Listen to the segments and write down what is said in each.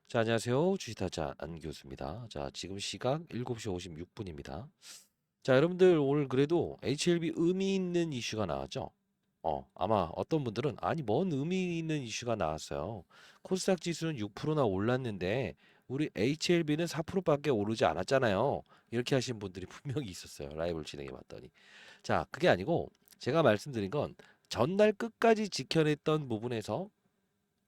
자, 안녕하세요. 주식타자 안 교수입니다. 자, 지금 시각 7시 56분입니다. 자, 여러분들 오늘 그래도 HLB 의미 있는 이슈가 나왔죠? 아마 어떤 분들은 아니 뭔 의미 있는 이슈가 나왔어요. 코스닥 지수는 6%나 올랐는데 우리 HLB는 4%밖에 오르지 않았잖아요. 이렇게 하신 분들이 분명히 있었어요. 라이브를 진행해 봤더니. 자, 그게 아니고 제가 말씀드린 건 전날 끝까지 지켜냈던 부분에서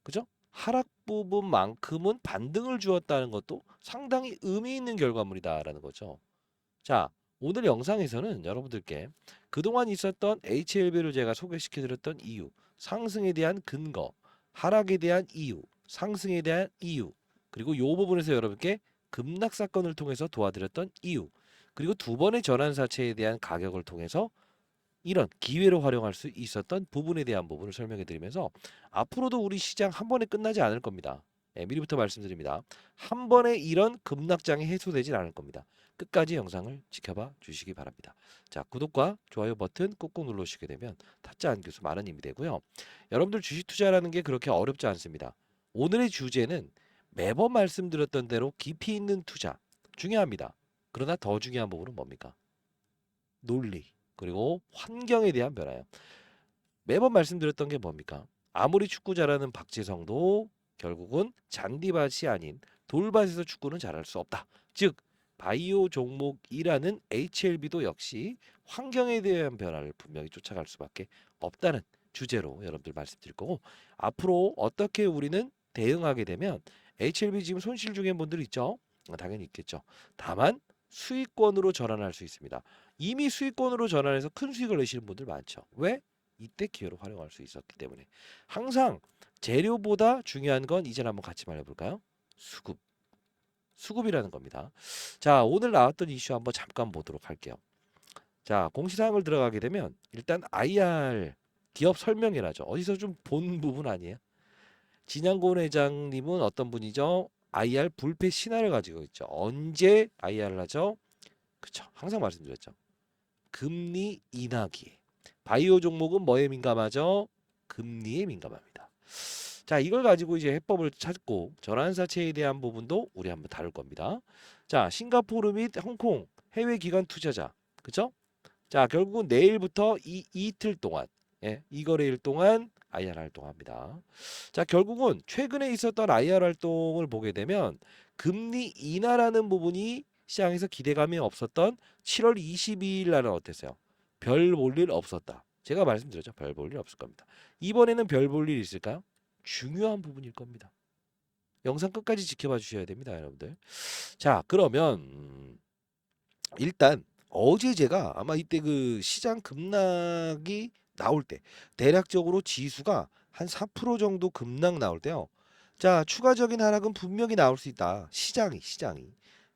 그죠? 하락 부분만큼은 반등을 주었다는 것도 상당히 의미 있는 결과물이다라는 거죠. 자, 오늘 영상에서는 여러분들께 그동안 있었던 HLB를 제가 소개시켜드렸던 이유, 상승에 대한 근거, 하락에 대한 이유, 상승에 대한 이유, 그리고 이 부분에서 여러분께 급락 사건을 통해서 도와드렸던 이유, 그리고 두 번의 전환사채에 대한 가격을 통해서 이런 기회로 활용할 수 있었던 부분에 대한 부분을 설명해 드리면서 앞으로도 우리 시장 한 번에 끝나지 않을 겁니다. 미리부터 말씀드립니다. 한 번에 이런 급락장이 해소되진 않을 겁니다. 끝까지 영상을 지켜봐 주시기 바랍니다. 자, 구독과 좋아요 버튼 꾹꾹 눌러주시게 되면 타짜 안 교수 많은 힘이 되고요. 여러분들 주식 투자라는 게 그렇게 어렵지 않습니다. 오늘의 주제는 매번 말씀드렸던 대로 깊이 있는 투자 중요합니다. 그러나 더 중요한 부분은 뭡니까? 논리 그리고 환경에 대한 변화예요. 매번 말씀드렸던 게 뭡니까? 아무리 축구 잘하는 박지성도 결국은 잔디밭이 아닌 돌밭에서 축구는 잘할 수 없다. 즉 바이오 종목이라는 HLB도 역시 환경에 대한 변화를 분명히 쫓아갈 수밖에 없다는 주제로 여러분들 말씀드릴 거고 앞으로 어떻게 우리는 대응하게 되면 HLB 지금 손실 중인 분들 있죠? 당연히 있겠죠. 다만 수익권으로 전환할 수 있습니다. 이미 수익권으로 전환해서 큰 수익을 내시는 분들 많죠. 왜? 이때 기회로 활용할 수 있었기 때문에 항상 재료보다 중요한 건 이제 한번 같이 말해볼까요? 수급. 수급이라는 겁니다. 자, 오늘 나왔던 이슈 한번 잠깐 보도록 할게요. 자, 공시사항을 들어가게 되면 일단 IR 기업 설명이라죠. 어디서 좀 본 부분 아니에요? 진양곤 회장님은 어떤 분이죠? IR 불패 신화를 가지고 있죠. 언제 IR을 하죠? 그쵸. 항상 말씀드렸죠. 금리 인하기에. 바이오 종목은 뭐에 민감하죠? 금리에 민감합니다. 자, 이걸 가지고 이제 해법을 찾고 전환사채에 대한 부분도 우리 한번 다룰 겁니다. 자, 싱가포르 및 홍콩 해외 기관 투자자. 그죠? 자, 결국은 내일부터 이틀 동안 이 거래일 동안 IR 활동합니다. 자, 결국은 최근에 있었던 IR 활동을 보게 되면 금리 인하라는 부분이 시장에서 기대감이 없었던 7월 22일 날은 어땠어요? 별 볼 일 없었다. 제가 말씀드렸죠. 별 볼 일 없을 겁니다. 이번에는 별 볼 일 있을까요? 중요한 부분일 겁니다. 영상 끝까지 지켜봐 주셔야 됩니다, 여러분들. 자, 그러면 일단 어제 제가 아마 이때 그 시장 급락이 나올 때 대략적으로 지수가 한 4% 정도 급락 나올 때요. 자, 추가적인 하락은 분명히 나올 수 있다. 시장이.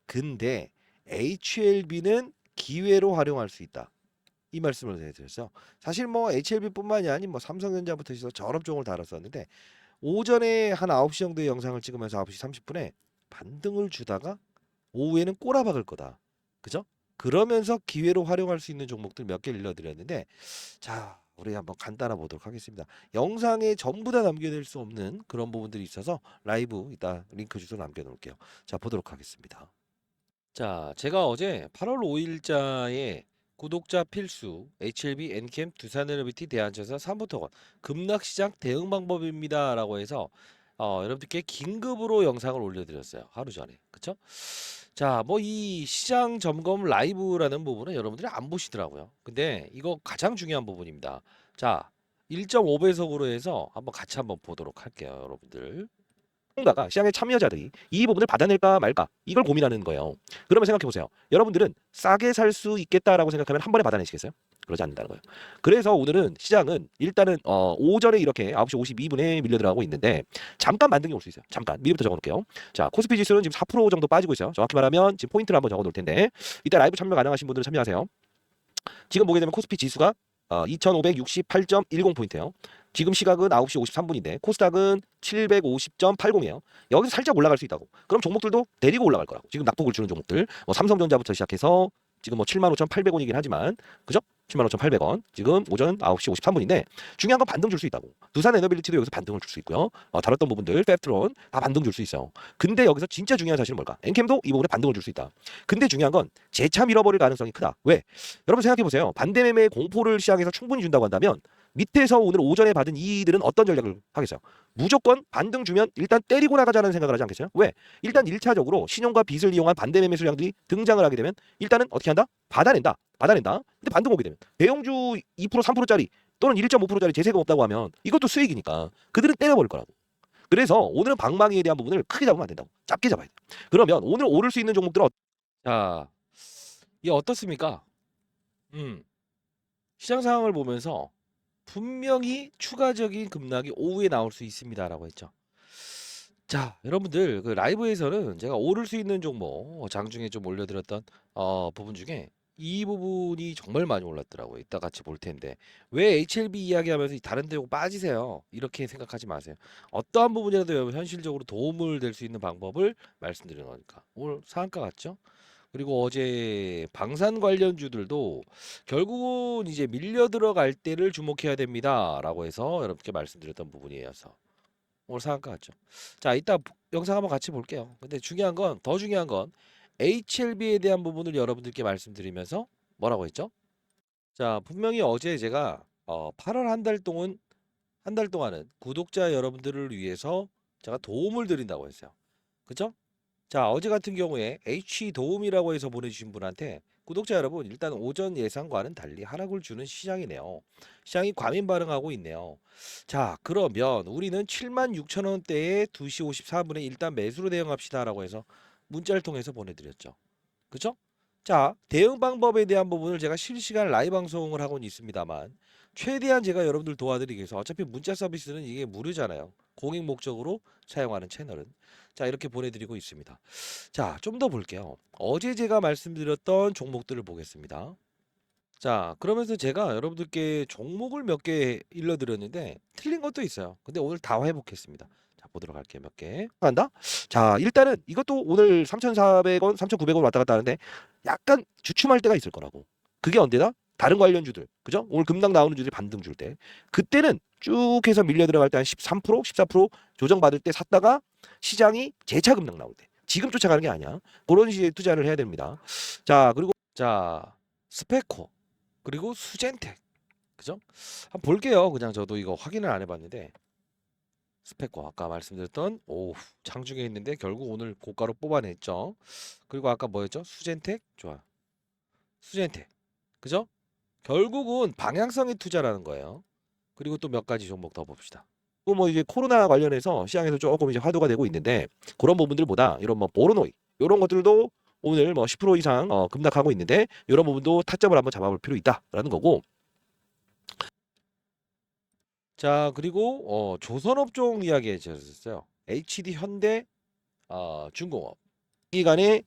근데 HLB는 기회로 활용할 수 있다. 이 말씀을 드렸어요. 사실 뭐 HLB뿐만이 아닌 뭐 삼성전자부터 해서 저런 종을 다뤘었는데 오전에 한 9시 정도의 영상을 찍으면서 9시 30분에 반등을 주다가 오후에는 꼬라박을 거다. 그죠? 그러면서 기회로 활용할 수 있는 종목들 몇 개를 일러드렸는데 자, 우리 한번 간단히 보도록 하겠습니다. 영상에 전부 다 남겨낼 수 없는 그런 부분들이 있어서 라이브 이따 링크 주소 남겨놓을게요. 자, 보도록 하겠습니다. 자, 제가 어제 8월 5일자에 구독자 필수 HLB 엔캠 두산에너비티 대한전사 3부토건 급락시장 대응 방법입니다라고 해서 여러분들께 긴급으로 영상을 올려드렸어요. 하루 전에. 그쵸? 자, 뭐 이 시장 점검 라이브라는 부분은 여러분들이 안 보시더라고요. 근데 이거 가장 중요한 부분입니다. 자, 1.5배속으로 해서 한번 같이 한번 보도록 할게요, 여러분들. 누군가가 시장의 참여자들이 이 부분을 받아낼까 말까 이걸 고민하는 거예요. 그러면 생각해 보세요. 여러분들은 싸게 살 수 있겠다라고 생각하면 한 번에 받아내시겠어요? 그러지 않는다는 거예요. 그래서 오늘은 시장은 일단은 오전에 이렇게 9시 52분에 밀려 들어가고 있는데 잠깐 반등이 올 수 있어요. 잠깐 미리부터 적어 놓을게요. 자, 코스피 지수는 지금 4% 정도 빠지고 있어요. 정확히 말하면 지금 포인트를 한번 적어 놓을 텐데 이따 라이브 참여 가능하신 분들은 참여하세요. 지금 보게 되면 코스피 지수가 2568.10포인트예요. 지금 시각은 9시 53분인데 코스닥은 750.80이에요. 여기서 살짝 올라갈 수 있다고. 그럼 종목들도 데리고 올라갈 거라고. 지금 낙폭을 주는 종목들. 뭐 삼성전자부터 시작해서 지금 뭐 75,800원이긴 하지만 그죠? 105,800원. 지금 오전 9시 53분인데 중요한 건 반등 줄 수 있다고. 두산 에너빌리티도 여기서 반등을 줄 수 있고요. 다뤘던 부분들 펩트론 다 반등 줄 수 있어요. 근데 여기서 진짜 중요한 사실은 뭘까? 엔캠도 이 부분에 반등을 줄 수 있다. 근데 중요한 건 재차 밀어버릴 가능성이 크다. 왜? 여러분 생각해 보세요. 반대 매매 공포를 시장에서 충분히 준다고 한다면 밑에서 오늘 오전에 받은 이들은 어떤 전략을 하겠어요? 무조건 반등 주면 일단 때리고 나가자는 생각을 하지 않겠어요? 왜? 일단 1차적으로 신용과 빚을 이용한 반대 매매 수량들이 등장을 하게 되면 일단은 어떻게 한다? 받아낸다. 받아낸다. 근데 반등 오게 되면 대형주 2% 3%짜리 또는 1.5%짜리 재세금 없다고 하면 이것도 수익이니까 그들은 때려버릴 거라고. 그래서 오늘은 방망이에 대한 부분을 크게 잡으면 안 된다고. 짧게 잡아야 돼. 그러면 오늘 오를 수 있는 종목들은 자, 이게 어떻습니까? 시장 상황을 보면서 분명히 추가적인 급락이 오후에 나올 수 있습니다라고 했죠. 자, 여러분들 그 라이브에서는 제가 오를 수 있는 종목 장중에 좀 올려드렸던 부분 중에 이 부분이 정말 많이 올랐더라고요. 이따 같이 볼 텐데 왜 HLB 이야기하면서 다른 데고 빠지세요? 이렇게 생각하지 마세요. 어떠한 부분이라도 여러분 현실적으로 도움을 될 수 있는 방법을 말씀드리는 거니까. 오늘 상한가 같죠? 그리고 어제 방산 관련주들도 결국은 이제 밀려 들어갈 때를 주목해야 됩니다라고 해서 여러분께 말씀드렸던 부분이어서 오늘 상한가 같죠. 자, 이따 영상 한번 같이 볼게요. 근데 중요한 건 더 중요한 건 HLB에 대한 부분을 여러분들께 말씀드리면서 뭐라고 했죠? 자, 분명히 어제 제가 8월 한 달 동안은 구독자 여러분들을 위해서 제가 도움을 드린다고 했어요. 그죠? 자, 어제 같은 경우에 H 도움이라고 해서 보내주신 분한테 구독자 여러분 일단 오전 예상과는 달리 하락을 주는 시장이네요. 시장이 과민 반응하고 있네요. 자, 그러면 우리는 76,000원대에 2시 54분에 일단 매수로 대응합시다라고 해서 문자를 통해서 보내드렸죠. 그죠? 자, 대응 방법에 대한 부분을 제가 실시간 라이브 방송을 하고는 있습니다만 최대한 제가 여러분들 도와드리기 위해서 어차피 문자 서비스는 이게 무료잖아요. 공익 목적으로 사용하는 채널은. 자, 이렇게 보내드리고 있습니다. 자, 좀 더 볼게요. 어제 제가 말씀드렸던 종목들을 보겠습니다. 자, 그러면서 제가 여러분들께 종목을 몇 개 일러드렸는데 틀린 것도 있어요. 근데 오늘 다 회복했습니다. 자, 보도록 할게요. 몇 개. 간다? 자, 일단은 이것도 오늘 3,400원, 3,900원 왔다 갔다 하는데 약간 주춤할 때가 있을 거라고. 그게 언제다? 다른 관련주들. 그죠? 오늘 급락 나오는 주들이 반등 줄 때. 그때는 쭉 해서 밀려 들어갈 때 한 13%, 14% 조정받을 때 샀다가 시장이 재차 급락 나올 때. 지금 쫓아가는 게 아니야. 그런 시기에 투자를 해야 됩니다. 자, 그리고 자, 스페코. 그리고 수젠텍. 그죠? 한번 볼게요. 그냥 저도 이거 확인을 안 해봤는데 스펙과 아까 말씀드렸던 오 장중에 있는데 결국 오늘 고가로 뽑아냈죠. 그리고 아까 뭐였죠? 수젠텍 좋아. 수젠텍 그죠? 결국은 방향성의 투자라는 거예요. 그리고 또 몇 가지 종목 더 봅시다. 또 뭐 이제 코로나 관련해서 시장에서 조금 이제 화두가 되고 있는데 그런 부분들보다 이런 뭐 보르노이 이런 것들도 오늘 뭐 10% 이상 급락하고 있는데 이런 부분도 타점을 한번 잡아볼 필요 있다라는 거고. 자, 그리고 조선업종 이야기해 주셨어요. HD 현대 중공업 이 간에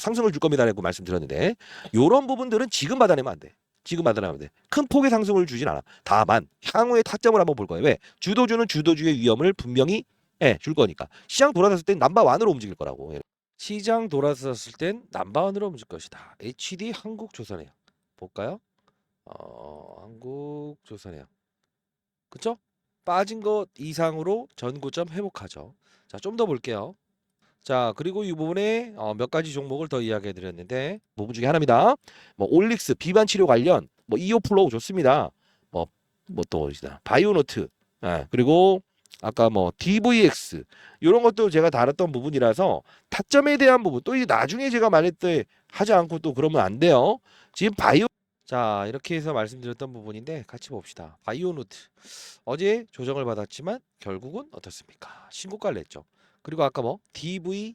상승을 줄 겁니다라고 말씀드렸는데 요런 부분들은 지금 받아내면 안 돼. 지금 받아내면 안 돼. 큰 폭의 상승을 주진 않아. 다만 향후의 타점을 한번 볼 거예요. 왜? 주도주는 주도주의 위험을 분명히 줄 거니까. 시장 돌아섰을 땐 넘버원으로 움직일 거라고. 예. 시장 돌아섰을 땐 넘버원으로 움직일 것이다. HD 한국조선해요. 볼까요? 한국조선해요. 그쵸? 빠진 것 이상으로 전고점 회복하죠. 자, 좀 더 볼게요. 자, 그리고 이 부분에 몇 가지 종목을 더 이야기해 드렸는데 부분 중에 하나입니다. 뭐 올릭스 비만 치료 관련 뭐 이오플로우 좋습니다. 뭐또 바이오노트. 그리고 아까 뭐 DVX 이런 것도 제가 다뤘던 부분이라서 타점에 대한 부분 또 이제 나중에 제가 말했듯 하지 않고 또 그러면 안 돼요. 지금 바이오 자, 이렇게 해서 말씀드렸던 부분인데 같이 봅시다. 바이오노트 어제 조정을 받았지만 결국은 어떻습니까? 신고가를 냈죠. 그리고 아까 뭐 DX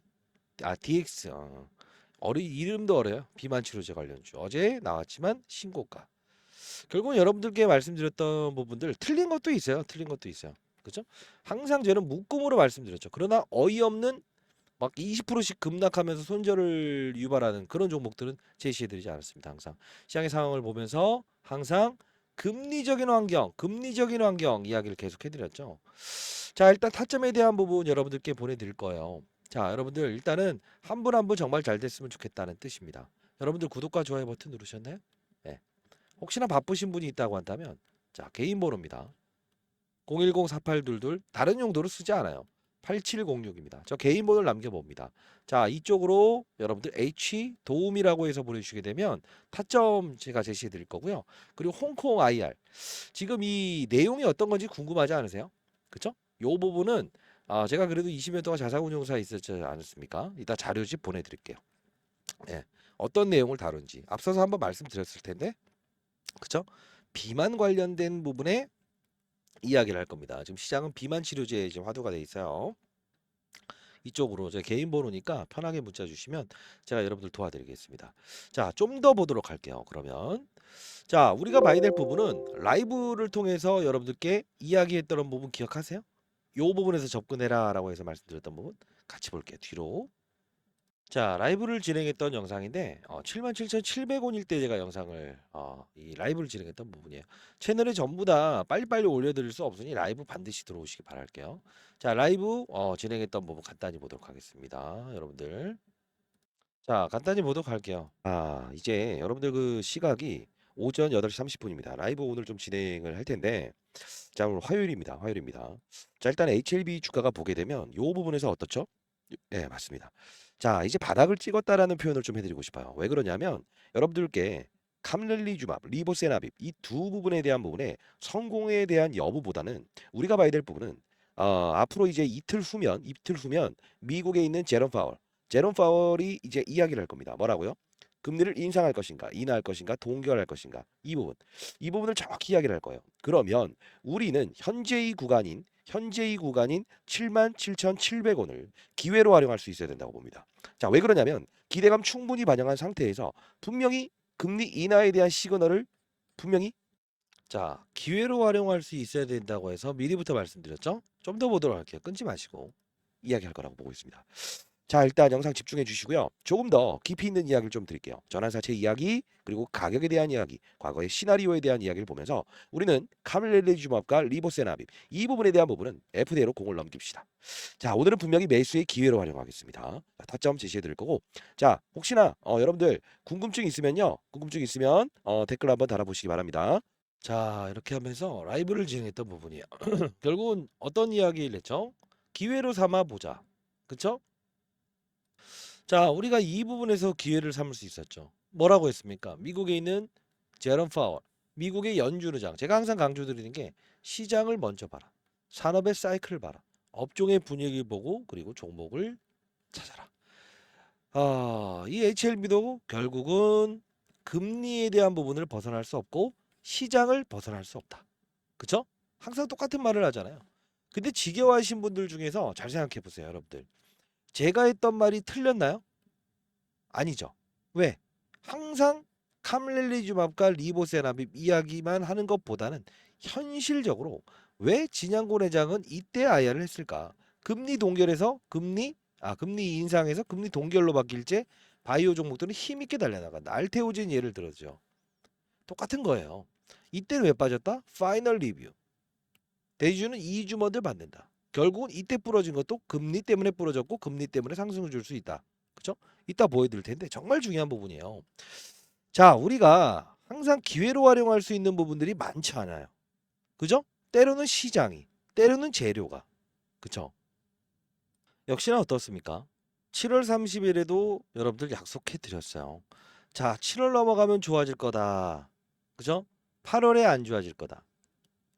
이름도 어려요. 비만 치료제 관련주 어제 나왔지만 신고가. 결국은 여러분들께 말씀드렸던 부분들 틀린 것도 있어요. 틀린 것도 있어요. 그죠? 항상 저는 묶음으로 말씀드렸죠. 그러나 어이없는 막 20%씩 급락하면서 손절을 유발하는 그런 종목들은 제시해드리지 않았습니다. 항상 시장의 상황을 보면서 항상 금리적인 환경 이야기를 계속해드렸죠. 자, 일단 타점에 대한 부분 여러분들께 보내드릴 거예요. 자, 여러분들 일단은 한 분 한 분 정말 잘 됐으면 좋겠다는 뜻입니다. 여러분들 구독과 좋아요 버튼 누르셨나요? 네. 혹시나 바쁘신 분이 있다고 한다면 자, 개인 번호입니다. 010-4822 다른 용도로 쓰지 않아요. 8706입니다. 저 개인 번호를 남겨봅니다. 자, 이쪽으로 여러분들 H 도움이라고 해서 보내주시게 되면 타점 제가 제시해 드릴 거고요. 그리고 홍콩 IR 지금 이 내용이 어떤 건지 궁금하지 않으세요? 그쵸? 요 부분은 제가 그래도 20년 동안 자산운용사에 있었지 않았습니까? 이따 자료집 보내드릴게요. 예. 어떤 내용을 다룬지 앞서서 한번 말씀드렸을 텐데 그쵸? 비만 관련된 부분에 이야기를 할 겁니다. 지금 시장은 비만 치료제에 지금 화두가 돼 있어요. 이쪽으로 제 개인 번호니까 편하게 문자 주시면 제가 여러분들 도와드리겠습니다. 자, 좀 더 보도록 할게요. 그러면 자, 우리가 봐야 될 부분은 라이브를 통해서 여러분들께 이야기했던 부분 기억하세요? 요 부분에서 접근해라라고 해서 말씀드렸던 부분 같이 볼게요. 뒤로. 자, 라이브를 진행했던 영상인데 77,700원일 때 제가 영상을 이 라이브를 진행했던 부분이에요. 채널에 전부 다 빨리빨리 올려드릴 수 없으니 라이브 반드시 들어오시기 바랄게요. 자, 라이브 진행했던 부분 간단히 보도록 하겠습니다. 여러분들. 자, 간단히 보도록 할게요. 이제 여러분들 그 시각이 오전 8시 30분입니다. 라이브 오늘 좀 진행을 할 텐데 자, 오늘 화요일입니다. 화요일입니다. 자, 일단 HLB 주가가 보게 되면 요 부분에서 어떻죠? 네, 맞습니다. 자, 이제 바닥을 찍었다라는 표현을 좀 해드리고 싶어요. 왜 그러냐면 여러분들께 감렐리주맙, 리보세나빕 이 두 부분에 대한 부분에 성공에 대한 여부보다는 우리가 봐야 될 부분은 앞으로 이제 이틀 후면 미국에 있는 제롬 파월이 이제 이야기를 할 겁니다. 뭐라고요? 금리를 인상할 것인가, 인하할 것인가, 동결할 것인가 이 부분을 정확히 이야기를 할 거예요. 그러면 우리는 현재의 구간인 77,700원을 기회로 활용할 수 있어야 된다고 봅니다. 자, 왜 그러냐면 기대감 충분히 반영한 상태에서 분명히 금리 인하에 대한 시그널을 분명히 자, 기회로 활용할 수 있어야 된다고 해서 미리부터 말씀드렸죠? 좀 더 보도록 할게요. 끊지 마시고 이야기할 거라고 보고 있습니다. 자, 일단 영상 집중해 주시고요. 조금 더 깊이 있는 이야기를 좀 드릴게요. 전환사채 이야기, 그리고 가격에 대한 이야기, 과거의 시나리오에 대한 이야기를 보면서 우리는 카밀레리주맙과 리보세나빕 이 부분에 대한 부분은 FD로 공을 넘깁시다. 자, 오늘은 분명히 매수의 기회로 활용하겠습니다. 자, 타점 제시해 드릴 거고 자, 혹시나 여러분들 궁금증 있으면요. 댓글 한번 달아보시기 바랍니다. 자, 이렇게 하면서 라이브를 진행했던 부분이에요. 결국은 어떤 이야기를 했죠? 기회로 삼아 보자. 그쵸? 자, 우리가 이 부분에서 기회를 삼을 수 있었죠. 뭐라고 했습니까? 미국에 있는 제롬 파월, 미국의 연준 의장. 제가 항상 강조드리는 게 시장을 먼저 봐라. 산업의 사이클을 봐라. 업종의 분위기 보고 그리고 종목을 찾아라. 이 HLB도 결국은 금리에 대한 부분을 벗어날 수 없고 시장을 벗어날 수 없다. 그쵸? 항상 똑같은 말을 하잖아요. 근데 지겨워하신 분들 중에서 잘 생각해 보세요, 여러분들. 제가 했던 말이 틀렸나요? 아니죠. 왜? 항상 카밀리주맙과 리보세라빕 이야기만 하는 것보다는 현실적으로 왜 진양고 회장은 이때 IR을 했을까? 금리 인상에서 금리 동결로 바뀔 때 바이오 종목들은 힘있게 달려나간다. 알테오젠 예를 들었죠. 똑같은 거예요. 이때는 왜 빠졌다? 파이널 리뷰. 대주주는 이주머니를 받는다. 결국은 이때 부러진 것도 금리 때문에 부러졌고 금리 때문에 상승을 줄 수 있다. 그렇죠? 이따 보여드릴 텐데 정말 중요한 부분이에요. 자, 우리가 항상 기회로 활용할 수 있는 부분들이 많지 않아요. 그죠? 때로는 시장이, 때로는 재료가. 그쵸? 역시나 어떻습니까? 7월 30일에도 여러분들 약속해 드렸어요. 자, 7월 넘어가면 좋아질 거다. 그죠? 8월에 안 좋아질 거다.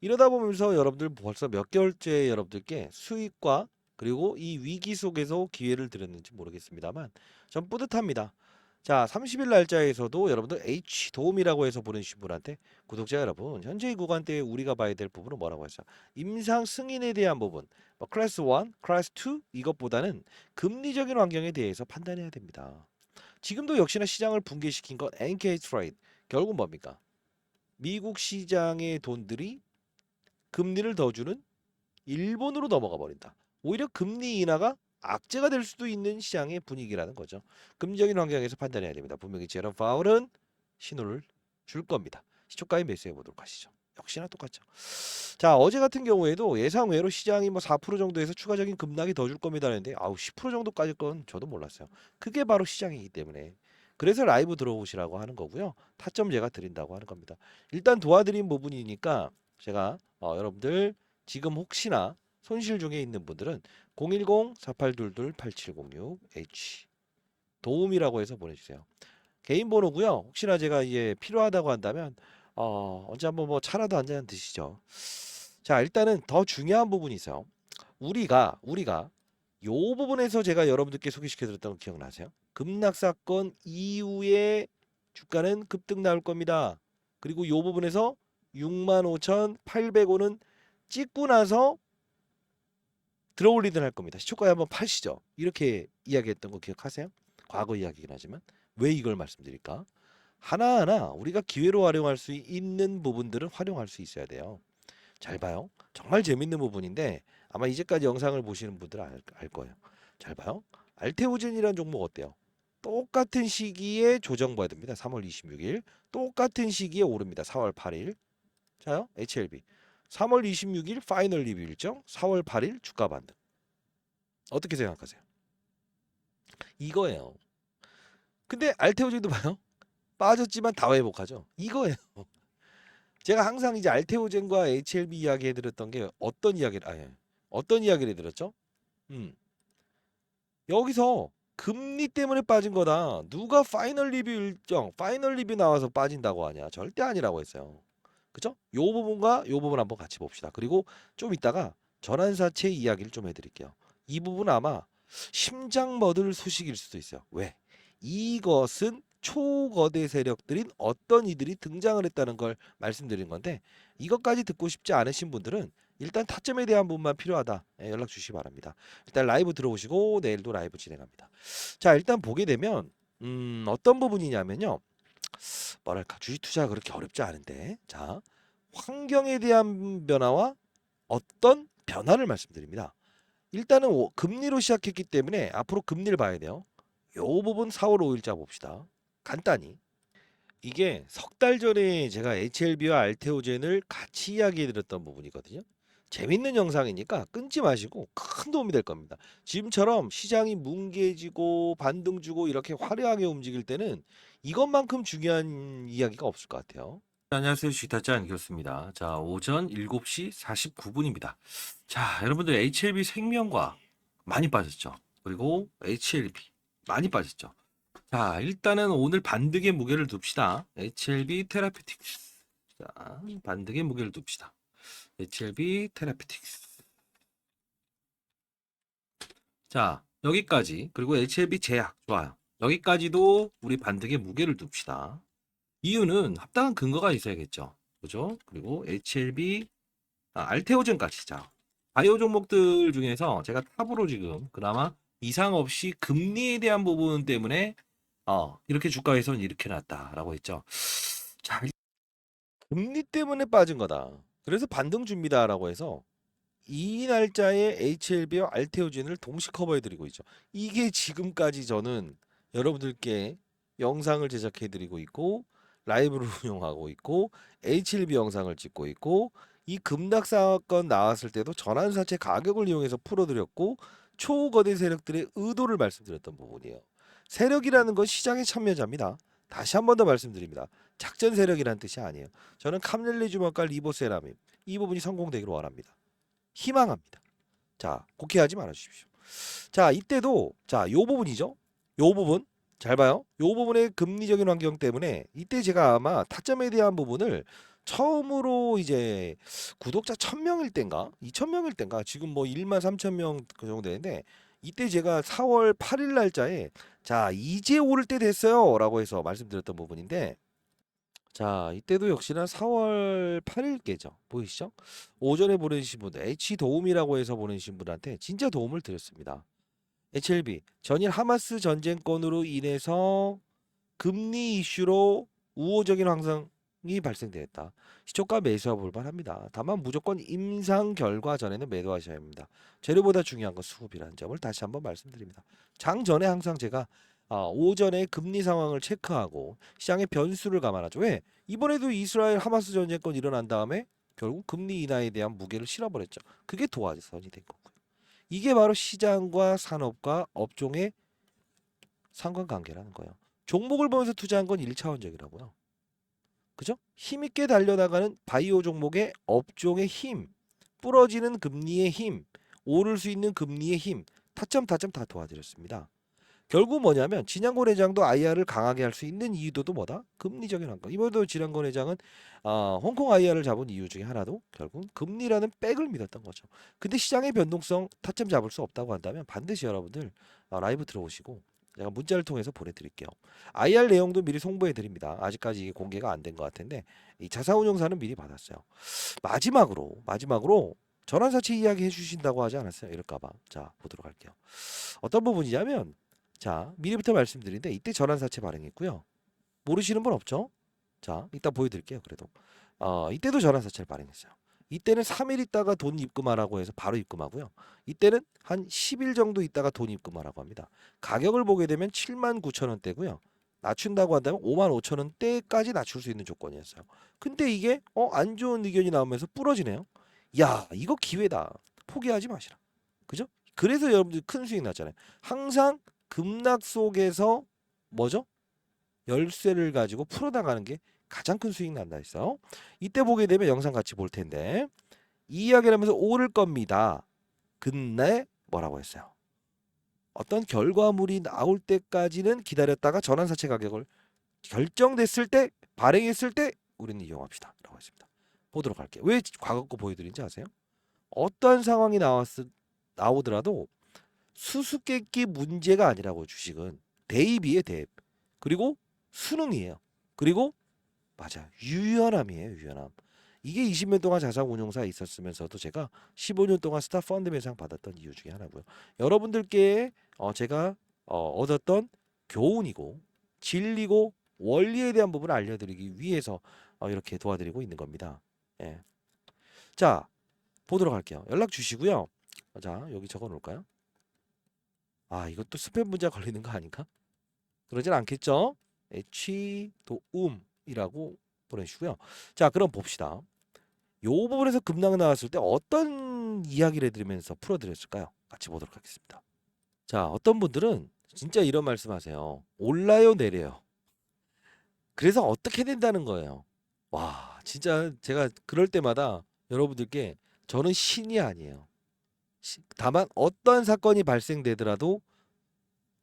이러다 보면서 여러분들 벌써 몇 개월째 여러분들께 수익과 그리고 이 위기 속에서 기회를 드렸는지 모르겠습니다만 전 뿌듯합니다. 자, 30일 날짜에서도 여러분들 H 도움이라고 해서 보내주신 분한테 구독자 여러분 현재의 구간대에 우리가 봐야 될 부분은 뭐라고 했어요? 임상 승인에 대한 부분 뭐 클래스 1, 클래스 2 이것보다는 금리적인 환경에 대해서 판단해야 됩니다. 지금도 역시나 시장을 붕괴시킨 건 NK 트레이드 결국 뭡니까? 미국 시장의 돈들이 금리를 더 주는 일본으로 넘어가 버린다. 오히려 금리 인하가 악재가 될 수도 있는 시장의 분위기라는 거죠. 금리적인 환경에서 판단해야 됩니다. 분명히 제롬 파월은 신호를 줄 겁니다. 시초가에 매수해 보도록 하시죠. 역시나 똑같죠. 자, 어제 같은 경우에도 예상외로 시장이 뭐 4% 정도에서 추가적인 급락이 더 줄 겁니다 했는데 10% 정도까지 건 저도 몰랐어요. 그게 바로 시장이기 때문에 그래서 라이브 들어오시라고 하는 거고요. 타점 제가 드린다고 하는 겁니다. 일단 도와드린 부분이니까 제가 여러분들 지금 혹시나 손실 중에 있는 분들은 010-4822-8706H 도움이라고 해서 보내주세요. 개인 번호고요. 혹시나 제가 이제 필요하다고 한다면 언제 한번 뭐 차라도 한 잔 드시죠. 자, 일단은 더 중요한 부분이 있어요. 우리가 요 부분에서 제가 여러분들께 소개시켜 드렸던 거 기억나세요? 급락 사건 이후에 주가는 급등 나올 겁니다. 그리고 요 부분에서 65,800원은 찍고 나서 들어올리든 할 겁니다. 시초가에 한번 파시죠. 이렇게 이야기했던 거 기억하세요? 과거 이야기긴 하지만 왜 이걸 말씀드릴까? 하나하나 우리가 기회로 활용할 수 있는 부분들은 활용할 수 있어야 돼요. 잘 봐요. 정말 재밌는 부분인데 아마 이제까지 영상을 보시는 분들은 알 거예요. 잘 봐요. 알테오젠이라는 종목 어때요? 똑같은 시기에 조정봐야 됩니다. 3월 26일. 똑같은 시기에 오릅니다. 4월 8일. 자요. HLB. 3월 26일 파이널 리뷰 일정. 4월 8일 주가 반등. 어떻게 생각하세요? 이거예요. 근데 알테오젠도 봐요. 빠졌지만 다 회복하죠. 이거예요. 제가 항상 이제 알테오젠과 HLB 이야기 해드렸던 게 어떤 이야기를 해드렸죠? 음. 여기서 금리 때문에 빠진 거다. 누가 파이널 리뷰 일정, 파이널 리뷰 나와서 빠진다고 하냐? 절대 아니라고 했어요. 그죠? 요 부분과 요 부분 한번 같이 봅시다. 그리고 좀 이따가 전환사채 이야기를 좀 해드릴게요. 이 부분 아마 심장 멎을 소식일 수도 있어요. 왜? 이것은 초거대 세력들인 어떤 이들이 등장을 했다는 걸 말씀드린 건데 이것까지 듣고 싶지 않으신 분들은 일단 타점에 대한 부분만 필요하다. 연락 주시기 바랍니다. 일단 라이브 들어오시고 내일도 라이브 진행합니다. 자, 일단 보게 되면 어떤 부분이냐면요. 뭐랄까 주식 투자가 그렇게 어렵지 않은데 자 환경에 대한 변화와 어떤 변화를 말씀드립니다. 일단은 금리로 시작했기 때문에 앞으로 금리를 봐야 돼요. 요 부분 4월 5일자 봅시다. 간단히 이게 석 달 전에 제가 HLB와 알테오젠을 같이 이야기해 드렸던 부분이거든요. 재밌는 영상이니까 끊지 마시고 큰 도움이 될 겁니다. 지금처럼 시장이 뭉개지고 반등 주고 이렇게 화려하게 움직일 때는 이것만큼 중요한 이야기가 없을 것 같아요. 안녕하세요. 주식타짜 안기였습니다. 자, 오전 7시 49분입니다. 자, 여러분들 HLB 생명과 많이 빠졌죠. 그리고 HLB 많이 빠졌죠. 자, 일단은 오늘 반등의 무게를 둡시다. HLB 테라피틱스. 자, 반등의 무게를 둡시다. HLB 테라피틱스. 자, 여기까지. 그리고 HLB 제약. 좋아요. 여기까지도 우리 반등의 무게를 둡시다. 이유는 합당한 근거가 있어야겠죠. 그죠? 그리고 HLB, 알테오젠까지. 자, 바이오 종목들 중에서 제가 탑으로 지금 그나마 이상 없이 금리에 대한 부분 때문에 이렇게 주가에서는 이렇게 났다라고 했죠. 자, 금리 때문에 빠진 거다. 그래서 반등 줍니다라고 해서 이 날짜에 HLB와 알테오젠을 동시 커버해드리고 있죠. 이게 지금까지 저는 여러분들께 영상을 제작해드리고 있고 라이브를 운영하고 있고 HLB 영상을 찍고 있고 이 급락 사건 나왔을 때도 전환사채 가격을 이용해서 풀어드렸고 초거대 세력들의 의도를 말씀드렸던 부분이에요. 세력이라는 건 시장의 참여자입니다. 다시 한 번 더 말씀드립니다. 작전 세력이라는 뜻이 아니에요. 저는 캄렐리 주먹과 리보세라밈 이 부분이 성공되기를 원합니다. 희망합니다. 자, 곡해하지 말아 주십시오. 자, 이때도 요 부분이죠. 요 부분 잘 봐요. 요 부분의 금리적인 환경 때문에 이때 제가 아마 타점에 대한 부분을 처음으로 이제 구독자 1000명일 땐가 2000명일 땐가 지금 뭐 13,000명 그 정도 되는데 이때 제가 4월 8일 날짜에 자, 이제 오를 때 됐어요라고 해서 말씀드렸던 부분인데 자, 이때도 역시나 4월 8일께죠. 보이시죠? 오전에 보내주신 분들, H도움이라고 해서 보내주신 분한테 진짜 도움을 드렸습니다. HLB, 전일 하마스 전쟁권으로 인해서 금리 이슈로 우호적인 환상이 발생되었다. 시초가 매수와 볼만합니다. 다만 무조건 임상 결과 전에는 매도하셔야 합니다. 재료보다 중요한 건 수급이라는 점을 다시 한번 말씀드립니다. 장 전에 항상 제가 오전에 금리 상황을 체크하고 시장의 변수를 감안하죠. 왜? 이번에도 이스라엘 하마스 전쟁권 일어난 다음에 결국 금리 인하에 대한 무게를 실어버렸죠. 그게 도화선이 된 거고요. 이게 바로 시장과 산업과 업종의 상관관계라는 거예요. 종목을 보면서 투자한 건 1차원적이라고요. 그죠? 힘있게 달려나가는 바이오 종목의 업종의 힘, 부러지는 금리의 힘, 오를 수 있는 금리의 힘, 타점 다 도와드렸습니다. 결국 뭐냐면 진양권 회장도 IR을 강하게 할 수 있는 이유도 뭐다? 금리적인 환경. 이번에도 진양권 회장은 홍콩 IR을 잡은 이유 중에 하나도 결국 금리라는 백을 믿었던 거죠. 근데 시장의 변동성 타점 잡을 수 없다고 한다면 반드시 여러분들 라이브 들어오시고 제가 문자를 통해서 보내드릴게요. IR 내용도 미리 송부해드립니다. 아직까지 이게 공개가 안 된 것 같은데 이 자사운용사는 미리 받았어요. 마지막으로 전환사채 이야기 해주신다고 하지 않았어요? 이럴까봐. 자, 보도록 할게요. 어떤 부분이냐면 자, 미리부터 말씀드리는데 이때 전환사채 발행했고요. 모르시는 분 없죠? 자, 이따 보여드릴게요. 그래도 이때도 전환사채를 발행했어요. 이때는 3일 있다가 돈 입금하라고 해서 바로 입금하고요. 이때는 한 10일 정도 있다가 돈 입금하라고 합니다. 가격을 보게 되면 79,000원대고요. 낮춘다고 한다면 55,000원대까지 낮출 수 있는 조건이었어요. 근데 이게 안 좋은 의견이 나오면서 부러지네요. 야, 이거 기회다. 포기하지 마시라. 그죠? 그래서 여러분들 큰 수익 났잖아요. 항상 급락 속에서 뭐죠? 열쇠를 가지고 풀어나가는 게 가장 큰 수익 난다 했어. 이때 보게 되면 영상 같이 볼 텐데 이 이야기를 하면서 오를 겁니다. 근데 뭐라고 했어요? 어떤 결과물이 나올 때까지는 기다렸다가 전환사채 가격을 결정됐을 때 발행했을 때 우리는 이용합시다 라고 했습니다. 보도록 할게요. 왜 과거 거 보여드린지 아세요? 어떠한 상황이 나오더라도 수수께끼 문제가 아니라고. 주식은 대입이에요. 대입. 그리고 수능이에요. 그리고 맞아, 유연함이에요. 유연함. 이게 20년 동안 자산운용사에 있었으면서도 제가 15년 동안 스타펀드 매상 받았던 이유 중에 하나고요. 여러분들께 제가 얻었던 교훈이고 진리고 원리에 대한 부분을 알려드리기 위해서 이렇게 도와드리고 있는 겁니다. 예. 자, 보도록 할게요. 연락 주시고요. 자, 여기 적어 놓을까요? 이것도 스팸 문자 걸리는 거 아닌가? 그러진 않겠죠? 도움이라고 보내주시고요. 자, 그럼 봅시다. 요 부분에서 급락 나왔을 때 어떤 이야기를 해드리면서 풀어드렸을까요? 같이 보도록 하겠습니다. 자, 어떤 분들은 진짜 이런 말씀하세요. 올라요, 내려요. 그래서 어떻게 된다는 거예요. 와, 진짜 제가 그럴 때마다 여러분들께 저는 신이 아니에요. 다만 어떠한 사건이 발생되더라도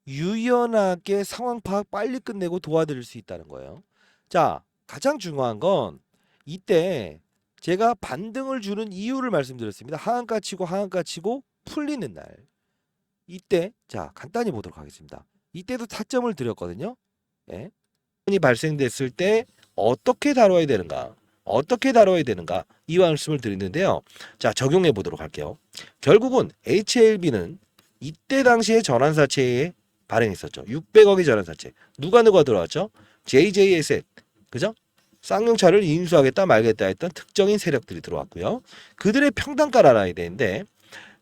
유연하게 상황 파악 빨리 끝내고 도와드릴 수 있다는 거예요. 자, 가장 중요한 건 이때 제가 반등을 주는 이유를 말씀드렸습니다. 하한가 치고 풀리는 날. 이때 자, 간단히 보도록 하겠습니다. 이때도 타점을 드렸거든요. 예. 이 발생됐을 때 어떻게 다뤄야 되는가? 이 말씀을 드리는데요. 자, 적용해 보도록 할게요. 결국은 HLB는 이때 당시에 전환사채에 발행했었죠. 600억의 전환사채. 누가 들어왔죠? JJ에셋. 그죠? 쌍용차를 인수하겠다 말겠다 했던 특정인 세력들이 들어왔고요. 그들의 평단가를 알아야 되는데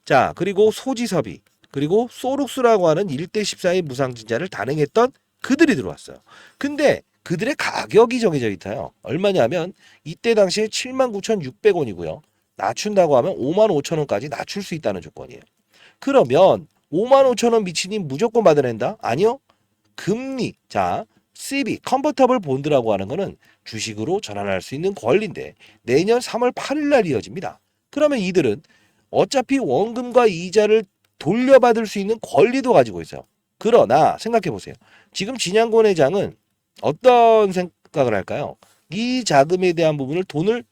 자, 그리고 소지섭이 그리고 소룩스라고 하는 1대 14의 무상증자를 단행했던 그들이 들어왔어요. 근데 그들의 가격이 정해져 있어요. 얼마냐면 이때 당시에 79,600원이고요. 낮춘다고 하면 55,000원까지 낮출 수 있다는 조건이에요. 그러면 55,000원 미치님 무조건 받아낸다? 아니요. 금리, 자, CB, 컨버터블 본드라고 하는 거는 주식으로 전환할 수 있는 권리인데 내년 3월 8일 날 이어집니다. 그러면 이들은 어차피 원금과 이자를 돌려받을 수 있는 권리도 가지고 있어요. 그러나 생각해 보세요. 지금 진양권 회장은 어떤 생각을 할까요? 이 자금에 대한 부분을 돈을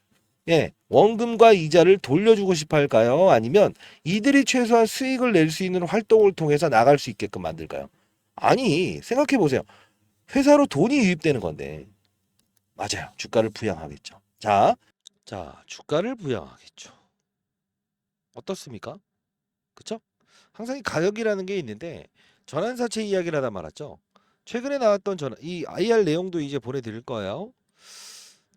원금과 이자를 돌려주고 싶어 할까요? 아니면 이들이 최소한 수익을 낼 수 있는 활동을 통해서 나갈 수 있게끔 만들까요? 아니, 생각해 보세요. 회사로 돈이 유입되는 건데. 맞아요. 주가를 부양하겠죠. 자, 주가를 부양하겠죠. 어떻습니까? 그쵸? 항상 이 가격이라는 게 있는데 전환사채 이야기를 하다 말았죠. 최근에 나왔던 이 IR 내용도 이제 보내드릴 거예요.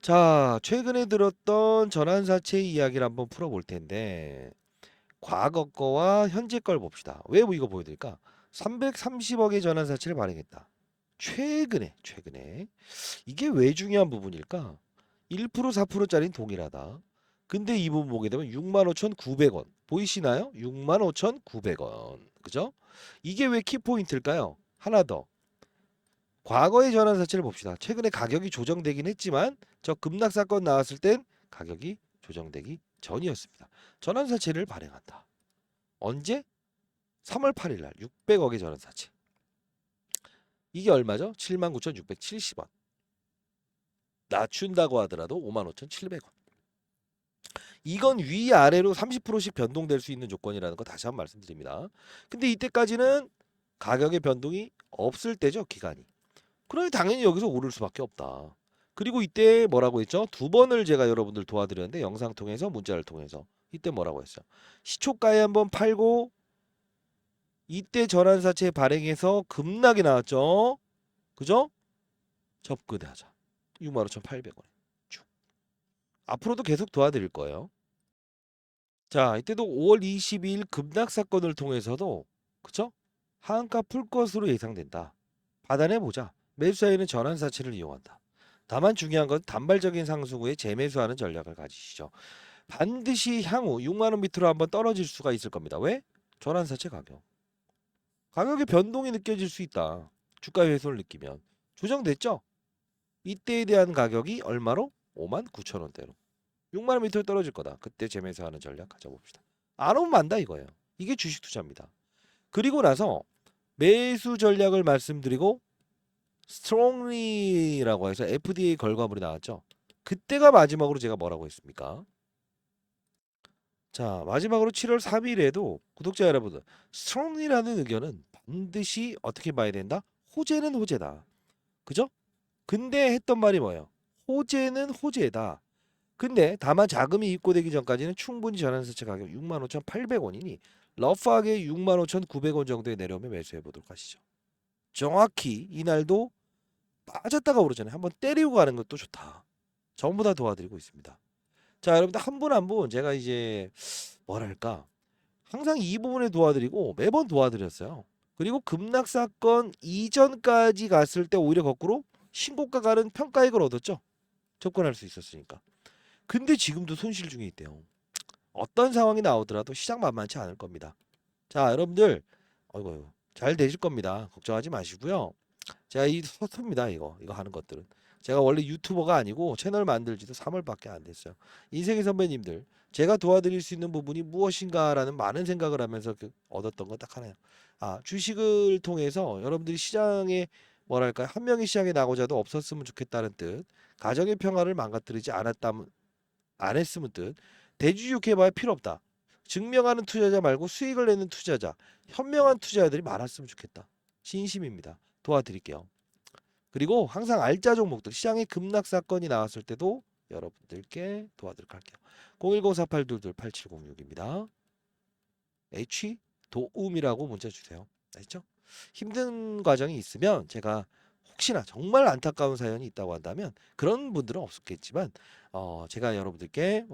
자, 최근에 들었던 전환사채 이야기를 한번 풀어볼 텐데 과거 거와 현재 걸 봅시다. 왜 이거 보여드릴까? 330억의 전환사채를 발행했다. 최근에 이게 왜 중요한 부분일까? 1% 4%짜리는 동일하다. 근데 이 부분 보게 되면 65,900원 보이시나요? 65,900원 그죠? 이게 왜 키포인트일까요? 하나 더 과거의 전환 사채를 봅시다. 최근에 가격이 조정되긴 했지만 저 급락 사건 나왔을 땐 가격이 조정되기 전이었습니다. 전환 사채를 발행한다. 언제? 3월 8일 날 600억의 전환 사채. 이게 얼마죠? 79,670원. 낮춘다고 하더라도 55,700원. 이건 위아래로 30%씩 변동될 수 있는 조건이라는 거 다시 한번 말씀드립니다. 근데 이때까지는 가격의 변동이 없을 때죠, 기간이. 그러니 당연히 여기서 오를 수밖에 없다. 그리고 이때 뭐라고 했죠? 두 번을 제가 여러분들 도와드렸는데 영상 통해서 문자를 통해서 이때 뭐라고 했어요? 시초가에 한번 팔고 이때 전환사채 발행해서 급락이 나왔죠. 그죠? 접근하자. 65,800원에 쭉. 앞으로도 계속 도와드릴 거예요. 자, 이때도 5월 22일 급락 사건을 통해서도 그쵸? 하한가 풀 것으로 예상된다. 받아내 보자. 매수자에는 전환사채를 이용한다. 다만 중요한 건 단발적인 상승 후에 재매수하는 전략을 가지시죠. 반드시 향후 6만 원 밑으로 한번 떨어질 수가 있을 겁니다. 왜? 전환사채 가격. 가격의 변동이 느껴질 수 있다. 주가 회수를 느끼면. 조정됐죠? 이때에 대한 가격이 얼마로? 59,000원대로. 6만 원 밑으로 떨어질 거다. 그때 재매수하는 전략 가져봅시다. 안 오면 만다 이거예요. 이게 주식 투자입니다. 그리고 나서 매수 전략을 말씀드리고 strongly라고 해서 FDA 결과물이 나왔죠. 그때가 마지막으로 제가 뭐라고 했습니까? 자, 마지막으로 7월 3일에도 구독자 여러분, strongly라는 의견은 반드시 어떻게 봐야 된다? 호재는 호재다. 그죠? 근데 했던 말이 뭐예요? 호재는 호재다. 근데 다만 자금이 입고되기 전까지는 충분히 전환사채 가격 65,800원이니 러프하게 65,900원 정도에 내려오면 매수해 보도록 하시죠. 정확히 이날도 빠졌다가 오르잖아요. 한번 때리고 가는 것도 좋다. 전부 다 도와드리고 있습니다. 자, 여러분들 한 분 한 분 제가 이제 뭐랄까 항상 이 부분에 도와드리고 매번 도와드렸어요. 그리고 급락 사건 이전까지 갔을 때 오히려 거꾸로 신고가 가는 평가액을 얻었죠. 접근할 수 있었으니까. 근데 지금도 손실 중에 있대요. 어떤 상황이 나오더라도 시장 만만치 않을 겁니다. 자, 여러분들, 어이구, 잘 되실 겁니다. 걱정하지 마시고요. 제가 이 서투입니다. 이거 하는 것들은. 제가 원래 유튜버가 아니고 채널 만들지도 3월밖에 안 됐어요. 인생의 선배님들, 제가 도와드릴 수 있는 부분이 무엇인가라는 많은 생각을 하면서 얻었던 건 딱 하나예요. 아, 주식을 통해서 여러분들이 시장에 뭐랄까 한 명이 시장에 나고자도 없었으면 좋겠다는 뜻, 가정의 평화를 망가뜨리지 않았다면 안 했으면 뜻, 대주주해봐야 필요 없다. 증명하는 투자자 말고 수익을 내는 투자자, 현명한 투자자들이 많았으면 좋겠다. 진심입니다. 도와드릴게요. 그리고 항상 알짜 종목들 시장에 급락 사건이 나왔을 때도 여러분들께 도와드리도록 할게요. 010-4822-8706입니다. H 도움이라고 문자 주세요. 알죠? 힘든 과정이 있으면 제가 혹시나 정말 안타까운 사연이 있다고 한다면 그런 분들은 없었겠지만 제가 여러분들께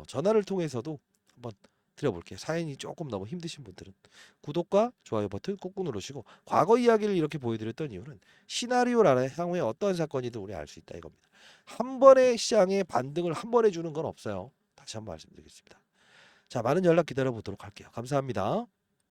전화를 통해서도 한번 드려볼게요. 사연이 조금 너무 힘드신 분들은 구독과 좋아요 버튼 꾹꾹 누르시고 과거 이야기를 이렇게 보여드렸던 이유는 시나리오라는 향후에 어떤 사건이든 우리 알 수 있다 이겁니다. 한 번의 시장에 반등을 한 번에 주는 건 없어요. 다시 한번 말씀드리겠습니다. 자, 많은 연락 기다려 보도록 할게요. 감사합니다.